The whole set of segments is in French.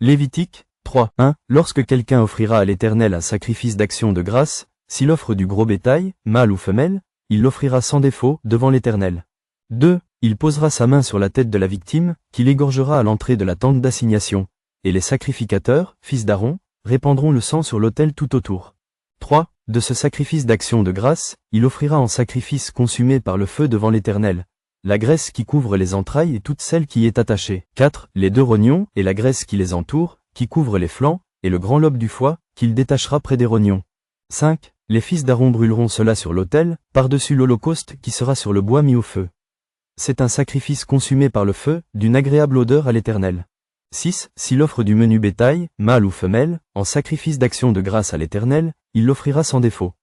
Lévitique 3:1. Lorsque quelqu'un offrira à l'Éternel un sacrifice d'action de grâce, s'il offre du gros bétail, mâle ou femelle, il l'offrira sans défaut devant l'Éternel. 2. Il posera sa main sur la tête de la victime, qu'il égorgera à l'entrée de la tente d'assignation, et les sacrificateurs, fils d'Aaron, répandront le sang sur l'autel tout autour. 3. De ce sacrifice d'action de grâce, il offrira en sacrifice consumé par le feu devant l'Éternel la graisse qui couvre les entrailles et toute celle qui y est attachée. 4. Les 2 rognons et la graisse qui les entoure, qui couvre les flancs, et le grand lobe du foie, qu'il détachera près des rognons. 5. Les fils d'Aaron brûleront cela sur l'autel, par-dessus l'holocauste qui sera sur le bois mis au feu. C'est un sacrifice consumé par le feu, d'une agréable odeur à l'Éternel. 6. S'il offre du menu bétail, mâle ou femelle, en sacrifice d'action de grâce à l'Éternel, il l'offrira sans défaut.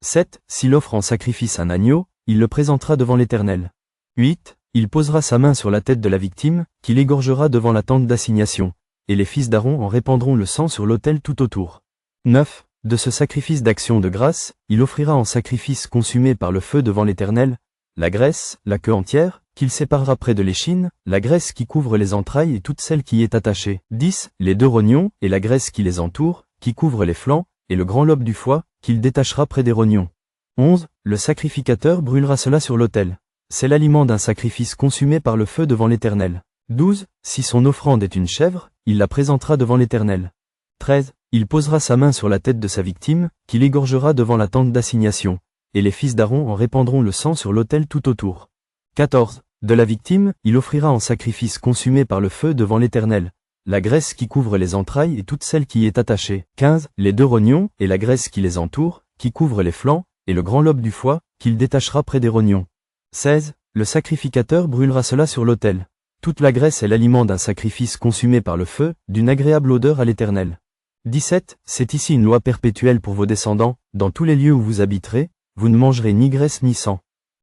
7. S'il offre en sacrifice un agneau, il le présentera devant l'Éternel. 8. Il posera sa main sur la tête de la victime, qu'il égorgera devant la tente d'assignation, et les fils d'Aaron en répandront le sang sur l'autel tout autour. 9. De ce sacrifice d'action de grâce, il offrira en sacrifice consumé par le feu devant l'Éternel la graisse, la queue entière, qu'il séparera près de l'échine, la graisse qui couvre les entrailles et toute celle qui y est attachée. 10. Les 2 rognons et la graisse qui les entoure, qui couvre les flancs, et le grand lobe du foie, qu'il détachera près des rognons. 11. Le sacrificateur brûlera cela sur l'autel. C'est l'aliment d'un sacrifice consumé par le feu devant l'Éternel. 12. Si son offrande est une chèvre, il la présentera devant l'Éternel. 13. Il posera sa main sur la tête de sa victime, qu'il égorgera devant la tente d'assignation, et les fils d'Aaron en répandront le sang sur l'autel tout autour. 14. De la victime, il offrira en sacrifice consumé par le feu devant l'Éternel la graisse qui couvre les entrailles et toute celle qui y est attachée. 15. Les 2 rognons et la graisse qui les entoure, qui couvre les flancs, et le grand lobe du foie, qu'il détachera près des rognons. 16. Le sacrificateur brûlera cela sur l'autel. Toute la graisse est l'aliment d'un sacrifice consumé par le feu, d'une agréable odeur à l'Éternel. 17. C'est ici une loi perpétuelle pour vos descendants, dans tous les lieux où vous habiterez, vous ne mangerez ni graisse ni sang.